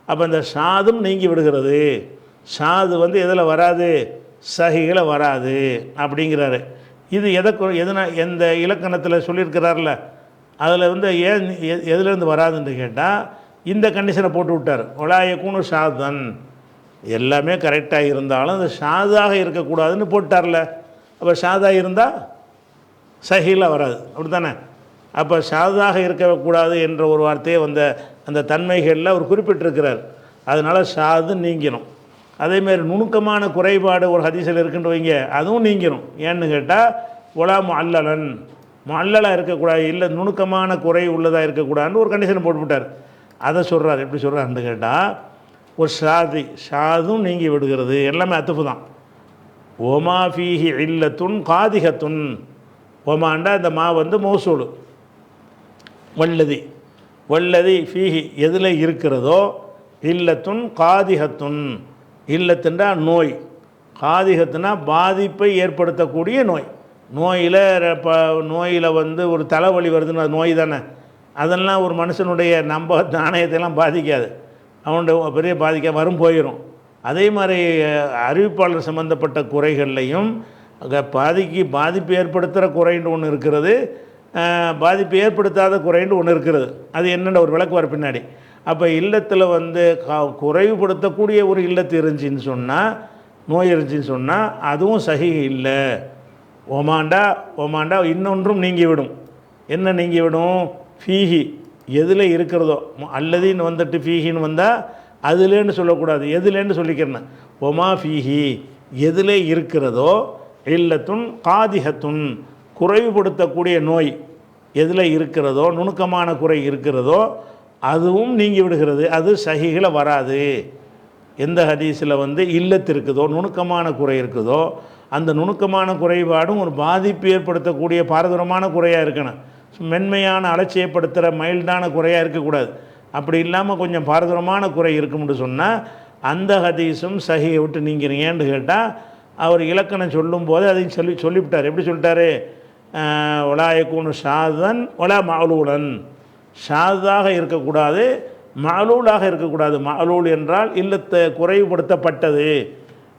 அப்போ இந்த ஷாதும் நீங்கி விடுகிறது. ஷாது வந்து எதில் வராது, சஹிகளை வராது அப்படிங்கிறாரு. இது எந்த இலக்கணத்தில் சொல்லியிருக்கிறார்ல, அதில் வந்து எதுலேருந்து வராதுன்னு கேட்டால் இந்த கண்டிஷனை போட்டு விட்டார். ஒலாயக்கூனு ஷாதன், எல்லாமே கரெக்டாக இருந்தாலும் அது ஷாதாக இருக்கக்கூடாதுன்னு போட்டார்ல. அப்போ ஷாதாக இருந்தால் சஹிலாக வராது, அப்படி தானே? அப்போ ஷாதாக இருக்கக்கூடாது என்ற ஒரு வார்த்தையை அந்த தன்மைகளில் அவர் குறிப்பிட்டிருக்கிறார். அதனால் ஷாது நீங்கிடும். அதேமாரி நுணுக்கமான குறைபாடு ஒரு ஹதீஸில் இருக்குன்னு வைங்க, அதுவும் நீங்கிடும். ஏன்னு கேட்டால் ஒலா முஅல்லலன், முஅல்லலாக இருக்கக்கூடாது, இல்லை நுணுக்கமான குறை உள்ளதாக இருக்கக்கூடாதுன்னு ஒரு கண்டிஷனை போட்டுவிட்டார். அதை சொல்கிறார். எப்படி சொல்கிறாருன்னு கேட்டால் ஒரு ஷாதும் நீங்கி விடுகிறது. எல்லாமே அத்துஃபு தான். ஒமா ஃபீஹி இல்லத்துன் காதிகத்துன், ஒமாண்டா இந்த மா வந்து மௌசூலு, வல்லதி ஃபீஹி எதில் இருக்கிறதோ, இல்லத்துன் காதிகத்துன், இல்லத்துண்டா நோய், காதிகத்துனா பாதிப்பை ஏற்படுத்தக்கூடிய நோய். நோயில் வந்து ஒரு தலைவலி வருதுன்னு அது நோய் தானே. அதெல்லாம் ஒரு மனுஷனுடைய நாணயத்தையெல்லாம் பாதிக்காது, அவனுடைய பெரிய வரும் போயிடும். அதே மாதிரி அறிவிப்பாளர் சம்பந்தப்பட்ட குறைகள்லையும் பாதிப்பு ஏற்படுத்துகிற குறைன்னு ஒன்று இருக்கிறது, பாதிப்பு ஏற்படுத்தாத குறைன்னு ஒன்று இருக்கிறது. அது என்னென்ன ஒரு விளக்கு வர பின்னாடி. அப்போ இல்லத்தில் வந்து குறைவுபடுத்தக்கூடிய ஒரு இல்லத்து இருந்துச்சின்னு சொன்னால், நோய் இருந்துச்சின்னு சொன்னால் அதுவும் சஹி இல்லை. ஒமாண்டா இன்னொன்றும் நீங்கிவிடும். என்ன நீங்கிவிடும்? ஃபீஹி எதில் இருக்கிறதோ, அல்லதின்னு வந்துட்டு ஃபீஹின்னு வந்தால் அதுலேன்னு சொல்லக்கூடாது, எதுலேன்னு சொல்லிக்கிறேன். ஒமா ஃபீஹி எதில் இருக்கிறதோ, இல்லத்துன் காதிகத்துன் குறைவுபடுத்தக்கூடிய நோய் எதில் இருக்கிறதோ, நுணுக்கமான குறை இருக்கிறதோ அதுவும் நீங்கி விடுகிறது. அது சஹிகளை வராது. எந்த ஹதீஸில் வந்து இல்லத்து இருக்குதோ, நுணுக்கமான குறை இருக்குதோ, அந்த நுணுக்கமான குறைபாடும் ஒரு பாதிப்பு ஏற்படுத்தக்கூடிய பாரதூரமான குறையாக இருக்கணும். மென்மையான அலட்சியப்படுத்துகிற மைல்டான குறையாக இருக்கக்கூடாது. அப்படி இல்லாமல் கொஞ்சம் பாரதூரமான குறை இருக்கும்னு சொன்னால் அந்த ஹதீஸும் சஹியை விட்டு நீங்கிறீங்கன்னு கேட்டால் அவர் இலக்கணம் சொல்லும்போது அதையும் சொல்லிவிட்டார். எப்படி சொல்லிட்டாரு? ஒலாயக்கூனு ஷாதன் ஒலா மஅலூலன், ஷாதாக இருக்கக்கூடாது, மஅலூலாக இருக்கக்கூடாது. மஅலூல் என்றால் இல்லத்தை குறைவுபடுத்தப்பட்டது,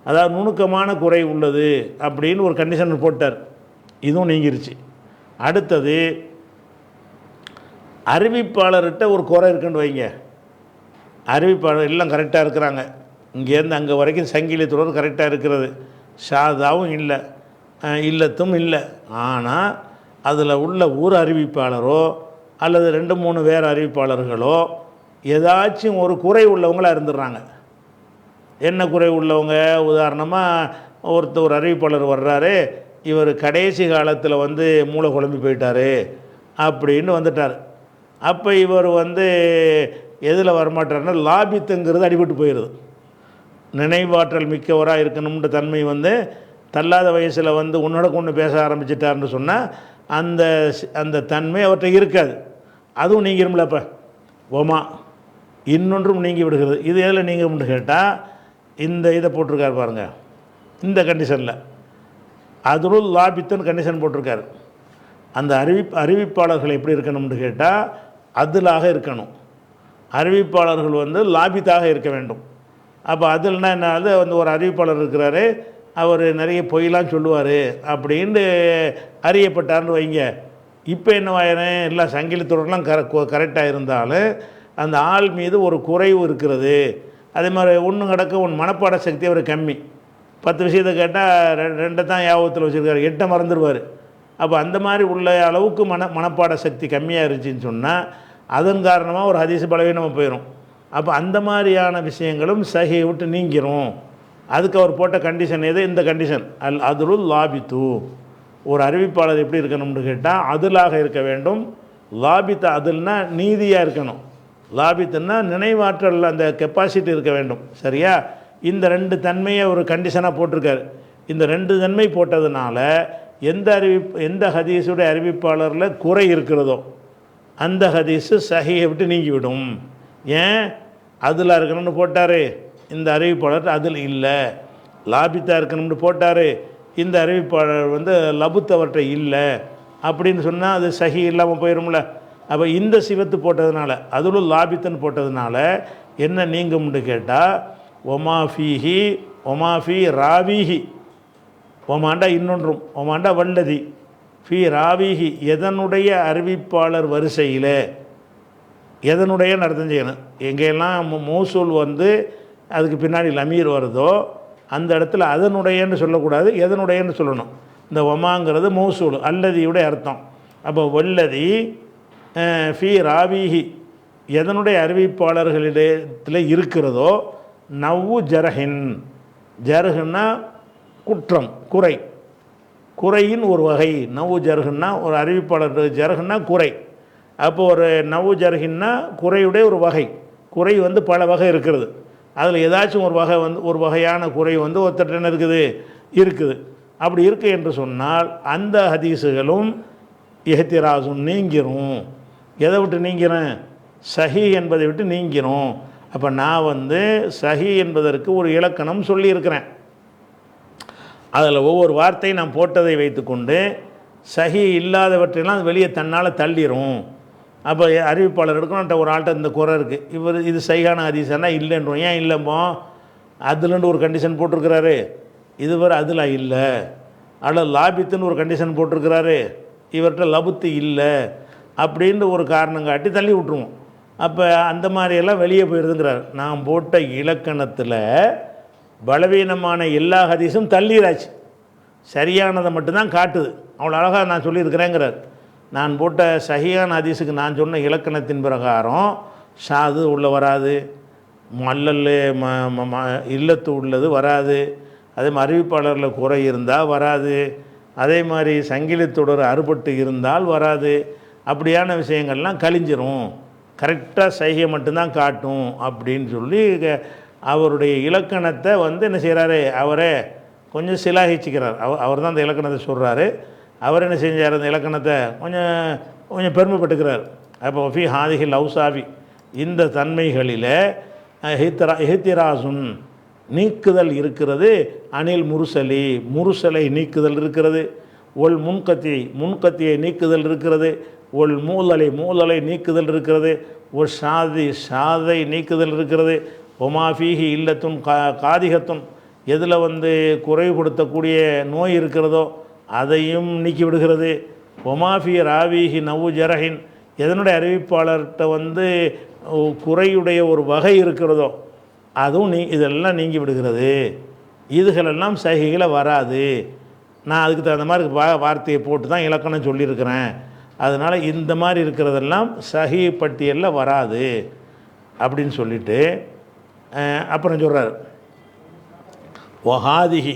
அதாவது நுணுக்கமான குறை உள்ளது அப்படின்னு ஒரு கண்டிஷன் போட்டார். இதுவும் நீங்கிருச்சு. அடுத்தது அறிவிப்பாளர்கிட்ட ஒரு குறை இருக்குன்னு வைங்க. அறிவிப்பாளர் எல்லாம் கரெக்டாக இருக்கிறாங்க, இங்கேருந்து அங்கே வரைக்கும் சங்கிலி தொடர் கரெக்டாக இருக்கிறது, ஷாதாவும் இல்லை, இல்லத்தும் இல்லை. ஆனால் அதில் உள்ள ஒரு அறிவிப்பாளரோ அல்லது 2-3 வேறு அறிவிப்பாளர்களோ ஏதாச்சும் ஒரு குறை உள்ளவங்களாக இருந்துடுறாங்க. என்ன குறை உள்ளவங்க? உதாரணமாக ஒரு அறிவிப்பாளர் வர்றாரு, இவர் கடைசி காலத்தில் வந்து மூளை குழம்பி போயிட்டார் அப்படின்னு வந்துட்டார். அப்போ இவர் வந்து எதில் வரமாட்டார்னா லாபித்துங்கிறது அடிபட்டு போயிடுது. நினைவாற்றல் மிக்கவராக இருக்கணும்ன்ற தன்மை வந்து தள்ளாத வயசில் வந்து உன்னோட கொண்டு பேச ஆரம்பிச்சிட்டார்னு சொன்னால் அந்த தன்மை அவர்கிட்ட இருக்காது. அதுவும் நீங்கிரும்ல. அப்போ ஒமா இன்னொன்றும் நீங்கி விடுகிறது. இது எதில் நீங்கும்னு கேட்டால் இதை போட்டிருக்காரு பாருங்கள், இந்த கண்டிஷனில் அதுருள் லாபித்துன்னு கண்டிஷன் போட்டிருக்காரு. அந்த அறிவிப்பாளர்கள் எப்படி இருக்கணும்னு கேட்டால் அதிலாக இருக்கணும். அறிவிப்பாளர்கள் வந்து லாபித்தாக இருக்க வேண்டும். அப்போ அதில்னா என்ன, அது வந்து ஒரு அறிவிப்பாளர் இருக்கிறாரு, அவர் நிறைய பொய்லாம் சொல்லுவார் அப்படின்னு அறியப்பட்டார்னு வைங்க. இப்போ என்னவாயிரம், எல்லாம் சங்கிலித்தோடலாம் கரெக்டாக இருந்தாலும் அந்த ஆள் மீது ஒரு குறைவு இருக்கிறது. அதே மாதிரி ஒன்று கிடக்க மனப்பாட சக்தி அவர் கம்மி. 10 விஷயத்தை கேட்டால் 2 தான் ஞாபகத்தில் வச்சுருக்காரு, 8 மறந்துடுவார். அப்போ அந்த மாதிரி உள்ள அளவுக்கு மனப்பாட சக்தி கம்மியாக இருந்துச்சின்னு சொன்னால் அதன் காரணமாக ஒரு ஹதீஸ் பலவீனமாக போயிடும். அப்போ அந்த மாதிரியான விஷயங்களும் சஹியை விட்டு நீங்கிரும். அதுக்கு அவர் போட்ட கண்டிஷன் எது? இந்த கண்டிஷன் அதுருள் லாபித்து. ஒரு அறிவிப்பாளர் எப்படி இருக்கணும்னு கேட்டால் அதிலாக இருக்க வேண்டும். லாபித்த அதில்னா நீதியாக இருக்கணும். லாபித்துன்னா நினைவாற்றல் அந்த கெப்பாசிட்டி இருக்க வேண்டும். சரியா? இந்த 2 தன்மையை ஒரு கண்டிஷனாக போட்டிருக்காரு. இந்த 2 தன்மை போட்டதுனால எந்த ஹதீஸுடைய அறிவிப்பாளரில் குறை இருக்கிறதோ அந்த ஹதீஸு சஹீஹை விட்டு நீங்கிவிடும். ஏன் அதில் இருக்கணும்னு போட்டார், இந்த அறிவிப்பாளர் அதில் இல்லை. லாபித்தா இருக்கணும்னு போட்டார், இந்த அறிவிப்பாளர் வந்து லபுத்தவர்கிட்ட இல்லை அப்படின்னு சொன்னால் அது சஹி இல்லாமல் போயிடும்ல. அப்போ இந்த சிவத்து போட்டதுனால அதிலும் லாபித்தன் போட்டதுனால என்ன நீங்கும்னு கேட்டால் ஒமாஃபி ராவிஹி, ஒமாண்டா இன்னொன்றும், ஒமாண்டா வல்லதி ஃபி ராவிஹி, எதனுடைய அறிவிப்பாளர் வரிசையில், எதனுடைய அர்த்தம் செய்யணும். எங்கெல்லாம் மௌசூல் வந்து அதுக்கு பின்னாடி லமீர் வருதோ அந்த இடத்துல அதனுடையன்னு சொல்லக்கூடாது, எதனுடையன்னு சொல்லணும். இந்த ஒமாங்கிறது மௌசூல், அல்லதியுடைய அர்த்தம். அப்போ வல்லதி ஃபி ராவிஹி, எதனுடைய அறிவிப்பாளர்களிடத்தில் இருக்கிறதோ நவ்வு ஜரஹின், ஜர்ஹுன்னா குற்றம், குறை, குறையின் ஒரு வகை. நவ்வு ஜர்ஹுன்னா ஒரு அறிவிப்பாளர், ஜர்ஹுன்னா குறை. அப்போ ஒரு நவ்வு ஜர்ஹின்னா குறையுடைய ஒரு வகை. குறை வந்து பல வகை இருக்கிறது, அதில் ஏதாச்சும் ஒரு வகை வந்து ஒரு வகையான குறை வந்து ஒருத்தர் என்ன இருக்குது. அப்படி இருக்குது என்று சொன்னால் அந்த ஹதீஸுகளும் இஹ்திராஸும் நீங்கிரும். எதை விட்டு நீங்கிறேன்? சஹி என்பதை விட்டு நீங்கிறோம். அப்போ நான் வந்து சஹி என்பதற்கு ஒரு இலக்கணம் சொல்லியிருக்கிறேன். அதில் ஒவ்வொரு வார்த்தையும் நான் போட்டதை வைத்துக்கொண்டு சஹி இல்லாதவற்றையெல்லாம் வெளியே தன்னால் தள்ளிடும். அப்போ அறிவிப்பாளர் எடுக்கணும்ட்ட ஒரு ஆள்கிட்ட இந்த குறை இருக்குது, இது சைகான ஹதீஸானா இல்லைன்றோம். ஏன் இல்லைப்போ? அதுலன்னு ஒரு கண்டிஷன் போட்டிருக்கிறாரு, இதுவரை அதில் இல்லை. அதில் லாபித்துன்னு ஒரு கண்டிஷன் போட்டிருக்கிறாரு, இவர்கிட்ட லபுத்து இல்லை அப்படின்ற ஒரு காரணம் காட்டி தள்ளி விட்ருவோம். அப்போ அந்த மாதிரியெல்லாம் வெளியே போயிடுதுங்கிறார். நான் போட்ட இலக்கணத்தில் பலவீனமான எல்லா ஹதீஸும் தள்ளிடாச்சு, சரியானதை மட்டும்தான் காட்டுது. அவ்வளோ அழகாக நான் சொல்லியிருக்கிறேங்கிறார். நான் போட்ட சஹியான ஹதீஸுக்கு நான் சொன்ன இலக்கணத்தின் பிரகாரம் ஷாது உள்ள வராது, மல்லல் இல்லத்து உள்ளது வராது, அதே மாதிரி அறிவிப்பாளரில் குறை இருந்தால் வராது, அதே மாதிரி சங்கிலி தொடர் அறுபட்டு இருந்தால் வராது. அப்படியான விஷயங்கள்லாம் கழிஞ்சிரும், கரெக்டாக சைகை மட்டும்தான் காட்டும் அப்படின்னு சொல்லி அவருடைய இலக்கணத்தை வந்து என்ன செய்கிறாரு, அவரே கொஞ்சம் சிலாகிச்சுக்கிறார். அவர் தான் அந்த இலக்கணத்தை சொல்கிறாரு. அவர் என்ன செஞ்சார், அந்த இலக்கணத்தை கொஞ்சம் பெருமைப்பட்டுக்கிறார். அப்போ ஃபி ஹாதிஹி லவ்சாவி, இந்த தன்மைகளில் எஹ்திராசுன் நீக்குதல் இருக்கிறது, அனில் முருசலை நீக்குதல் இருக்கிறது, ஒல் முன்கத்தியை நீக்குதல் இருக்கிறது, ஒல் மூலலை நீக்குதல் இருக்கிறது, ஒரு ஷாதை நீக்குதல் இருக்கிறது, ஒமாஃபீஹி இல்லத்தும் காதிகத்தும், எதில் வந்து குறைவுபடுத்தக்கூடிய நோய் இருக்கிறதோ அதையும் நீக்கி விடுகிறது. ஒமாஃபி ராவிஹி நவ்வு ஜரஹின், எதனுடைய அறிவிப்பாளர்கிட்ட வந்து குறையுடைய ஒரு வகை இருக்கிறதோ அதுவும் இதெல்லாம் நீங்கி விடுகிறது. இதுகளெல்லாம் சஹிகளை வராது. நான் அதுக்கு தகுந்த மாதிரி வார்த்தையை போட்டு தான் இலக்கணம் சொல்லியிருக்கிறேன். அதனால் இந்த மாதிரி இருக்கிறதெல்லாம் சஹி பட்டியலில் வராது அப்படின்னு சொல்லிட்டு அப்புறம் சொல்கிறார், ஒஹாதிஹி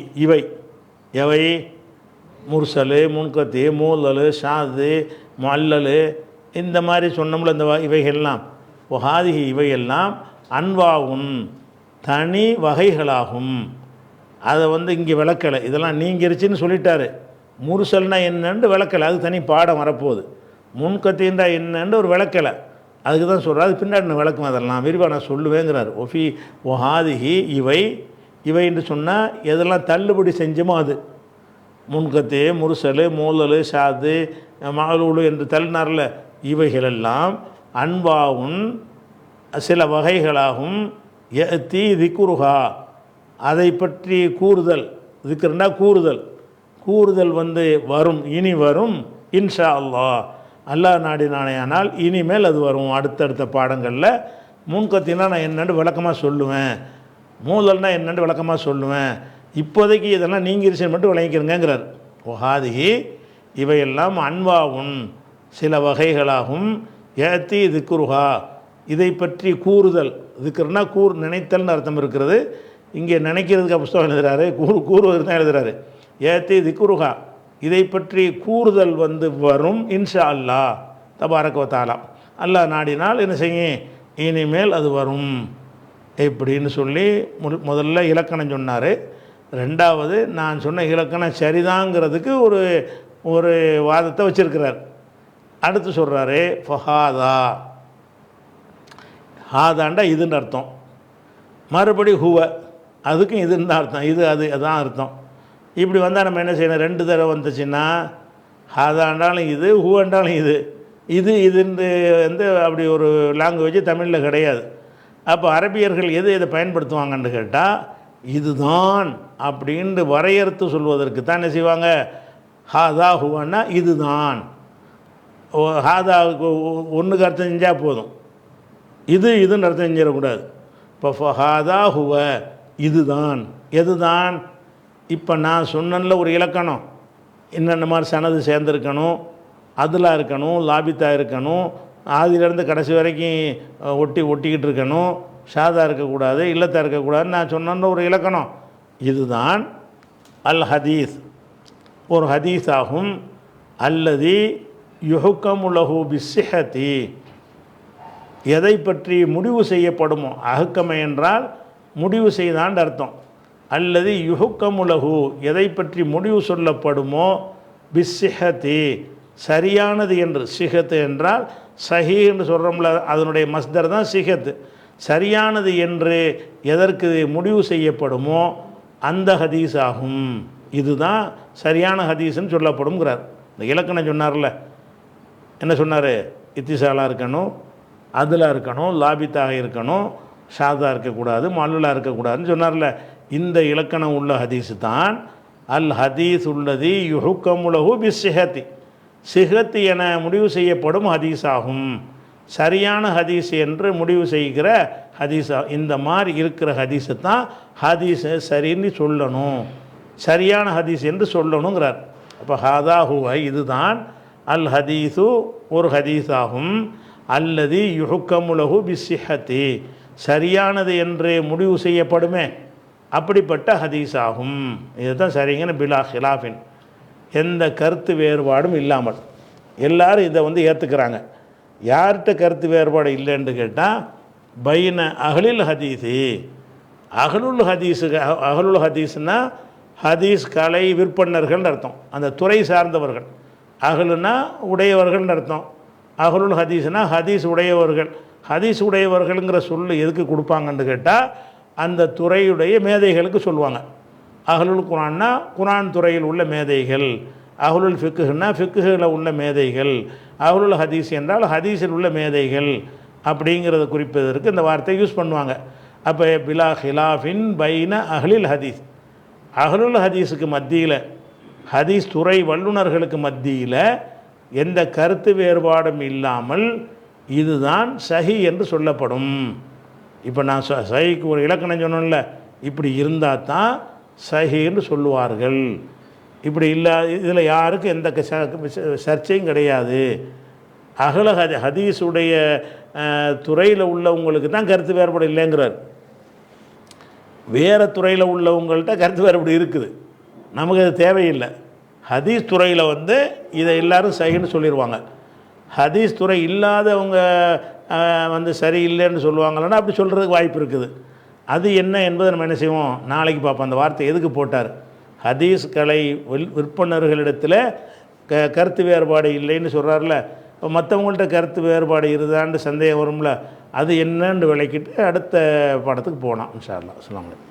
எவை முர்சலு, முன்கத்தி, மூலல், ஷாது, மல்லல், இந்த மாதிரி சொன்னோம்ல இந்த இவைகள்லாம், ஒஹாதிஹி இவையெல்லாம் அன்வாவும் தனி வகைகளாகும். அதை வந்து இங்கே விளக்கலை, இதெல்லாம் நீங்கிருச்சின்னு சொல்லிட்டாரு. முர்சல்னா என்னன்னு விளக்கலை, அது தனி பாடம் வரப்போகுது. முன்கத்தின்றா என்னன்னு ஒரு விளக்கலை, அதுக்கு தான் சொல்கிறார். அது பின்னாடி நான் விளக்கும், அதெல்லாம் விரிவாக நான் சொல்லுவேங்கிறார். ஒஹாதிஹி இவை என்று சொன்னால் எதெல்லாம் தள்ளுபடி செஞ்சோமோ அது, முன்கத்து, முர்சலு, மூலல், ஷாது, மகளூலு என்று தள்ளினார்ல, இவைகளெல்லாம் அன்பாவும் சில வகைகளாகும். திக்குருகா, அதை பற்றி கூறுதல், திக்ருன்னா கூறுதல் வந்து வரும், இனி வரும். இன்ஷா அல்லாஹ் நாடினானேயானால் இனிமேல் அது வரும். அடுத்தடுத்த பாடங்களில் முன்கத்தினா நான் என்னென்னு விளக்கமாக சொல்லுவேன், மூலல்னா என்னென்னு விளக்கமாக சொல்லுவேன். இப்போதைக்கு இதெல்லாம் நீங்கிருச்சு மட்டும் விளங்கிக்கிறங்கிறார். ஒஹாதிஹி இவையெல்லாம் அன்வாவும் சில வகைகளாகும். ஏத்தி திக்குருகா, இதை பற்றி கூறுதல், திக்ருனா நினைத்தல்னு அர்த்தம் இருக்கிறது. இங்கே நினைக்கிறதுக்கு புஸ்தகம் எழுதுகிறாரு, கூறுவதற்கு தான் எழுதுகிறாரு. ஏத்தி திக்குருகா, இதை பற்றி கூறுதல் வந்து வரும். இன்ஷா அல்லாஹ் தபாரக வ தஆலா, அல்லாஹ் நாடினால் என்ன செய்யும், இனிமேல் அது வரும் இப்படின்னு சொல்லி முதல்ல இலக்கணம் சொன்னார். ரெண்டாவது நான் சொன்ன இலக்கணம் சரிதாங்கிறதுக்கு ஒரு ஒரு வாதத்தை வச்சிருக்கிறார். அடுத்து சொல்கிறாரு ஃபஹாதா, ஹாதாண்டா இதுன்னு அர்த்தம், மறுபடி ஹுவ அதுக்கும் இதுன்னு தான் அர்த்தம், இது அது அதான் அர்த்தம். இப்படி வந்தால் நம்ம என்ன செய்யணும், 2 தடவை வந்துச்சுன்னா ஹாதாண்டாலும் இது, ஹூவண்டாலும் இது, இதுன்னு வந்து அப்படி ஒரு லாங்குவேஜ் தமிழில் கிடையாது. அப்போ அரபியர்கள் எதை பயன்படுத்துவாங்கன்னு கேட்டால் இதுதான் அப்படின்ட்டு வரையறுத்து சொல்வதற்கு தான் என்ன செய்வாங்க, ஹாதா ஹுவன்னா இதுதான். ஹாதாவுக்கு ஒன்றுக்கு அர்த்தம் செஞ்சால் போதும், இதுன்னு அர்த்தம் செஞ்சிடக்கூடாது. இப்போ ஹாதா ஹுவ இதுதான், எதுதான். இப்போ நான் சொன்னல ஒரு இலக்கணம், என்னென்ன மாதிரி சனது சேர்ந்துருக்கணும், அதில் இருக்கணும், லாபித்தா இருக்கணும், ஆதியிலேருந்து கடைசி வரைக்கும் ஒட்டிக்கிட்டு இருக்கணும், ஷாதா இருக்கக்கூடாது, இல்லத்தா இருக்கக்கூடாதுன்னு நான் சொன்ன ஒரு இலக்கணம் இதுதான் அல் ஹதீஸ், ஒரு ஹதீஸ் ஆகும். அல்லதி யுஹ்கமுலஹு பிஸ்ஸிஹதி, எதை பற்றி முடிவு செய்யப்படுமோ, அஹ்கம என்றால் முடிவு செய்தான்னு அர்த்தம். அல்லது யுஹ்கமுலஹு, எதை பற்றி முடிவு சொல்லப்படுமோ, பிஸ்ஸிஹதி சரியானது என்று. சிஹத்து என்றால் சஹி என்று சொல்கிறோம்ல, அதனுடைய மஸ்தர் தான் சிஹத்து. சரியானது என்று எதற்கு முடிவு செய்யப்படுமோ அந்த ஹதீஸ் ஆகும். இதுதான் சரியான ஹதீஸ்ன்னு சொல்லப்படுங்கிறார். இந்த இலக்கணம் சொன்னார்ல, என்ன சொன்னார், இத்திசாலாக இருக்கணும், அதில் இருக்கணும், லாபித்தாக இருக்கணும், ஷாதா இருக்கக்கூடாது, மல்லுலாக இருக்கக்கூடாதுன்னு சொன்னார்ல. இந்த இலக்கணம் உள்ள ஹதீஸு தான் அல் ஹதீஸ் உள்ளது யுஹ்கமுலஹு பிஸ்ஸிஹதி, சிஹத் என முடிவு செய்யப்படும் ஹதீஸ் ஆகும். சரியான ஹதீஸ் என்று முடிவு செய்கிற ஹதீஸா, இந்த மாதிரி இருக்கிற ஹதீஸு தான் ஹதீஸை சரின்னு சொல்லணும், சரியான ஹதீஸ் என்று சொல்லணுங்கிறார். அப்போ ஹாதா ஹுவ இதுதான், அல் ஹதீஸு ஒரு ஹதீஸ் ஆகும், அல்லது யுஹ்கமுலஹு பிஸ்ஸிஹதி சரியானது என்று முடிவு செய்யப்படுமே அப்படிப்பட்ட ஹதீஸ் ஆகும். இதுதான் சரிங்கன்னு பிலா ஹிலாஃபின், எந்த கருத்து வேறுபாடும் இல்லாமல் எல்லாரும் இதை வந்து ஏற்றுக்கிறாங்க. யார்கிட்ட கருத்து வேறுபாடு இல்லைன்னு கேட்டால் பைன அஹ்லில் ஹதீஸி, அஹ்லுல் ஹதீஸுக்கு, அஹ்லுல் ஹதீஸ்னால் ஹதீஸ் கலை விற்பனர்கள்னு அர்த்தம், அந்த துறை சார்ந்தவர்கள். அஹ்லுன்னா உடையவர்கள்னு அர்த்தம், அஹ்லுல் ஹதீஸ்னால் ஹதீஸ் உடையவர்கள். ஹதீஸ் உடையவர்கள்ங்கிற சொல்லு எதுக்கு கொடுப்பாங்கன்னு கேட்டால் அந்த துறையுடைய மேதைகளுக்கு சொல்லுவாங்க. அஹ்லுல் குரான்னா குரான் துறையில் உள்ள மேதைகள், அஹ்லுல் ஃபிக்குன்னா ஃபிக்குகளில் உள்ள மேதைகள், அஹ்லுல் ஹதீஸ் என்றால் ஹதீஸில் உள்ள மேதைகள் அப்படிங்கிறத குறிப்பதற்கு இந்த வார்த்தையை யூஸ் பண்ணுவாங்க. அப்போ பிலா ஹிலாஃபின் பைன அஹ்லில் ஹதீஸ், அஹ்லுல் ஹதீஸுக்கு மத்தியில், ஹதீஸ் துறை வல்லுநர்களுக்கு மத்தியில் எந்த கருத்து வேறுபாடும் இல்லாமல் இதுதான் சஹி என்று சொல்லப்படும். இப்போ நான் சஹிக்கு ஒரு இலக்கணம் சொன்னேன்ல, இப்படி இருந்தால் தான் சஹின்னு சொல்லுவார்கள். இப்படி இல்லை, இதில் யாருக்கும் எந்த சர்ச்சையும் கிடையாது. அகல ஹதீஸுடைய துறையில் உள்ளவங்களுக்கு தான் கருத்து வேறுபாடு இல்லைங்கிறார். வேறு துறையில் உள்ளவங்கள்ட்ட கருத்து வேறுபாடு இருக்குது, நமக்கு அது தேவையில்லை. ஹதீஸ் துறையில் வந்து இதை எல்லோரும் சஹின்னு சொல்லிடுவாங்க. ஹதீஸ் துறை இல்லாதவங்க வந்து சரியில்லைன்னு சொல்லுவாங்களன்னா அப்படி சொல்கிறதுக்கு வாய்ப்பு இருக்குது. அது என்ன என்பதை நம்ம என்ன செய்வோம், நாளைக்கு பார்ப்போம். அந்த வார்த்தை எதுக்கு போட்டார், ஹதீஸ் கலை விற்பனர்களிடத்தில் கருத்து வேறுபாடு இல்லைன்னு சொல்கிறார்ல, இப்போ மற்றவங்கள்ட்ட கருத்து வேறுபாடு இருந்தான்னு சந்தேகம் வரும்ல, அது என்னன்னு விளக்கிட்டு அடுத்த படத்துக்கு போகலாம் இன்ஷா அல்லாஹ். அஸ்ஸலாமு அலைக்கும்.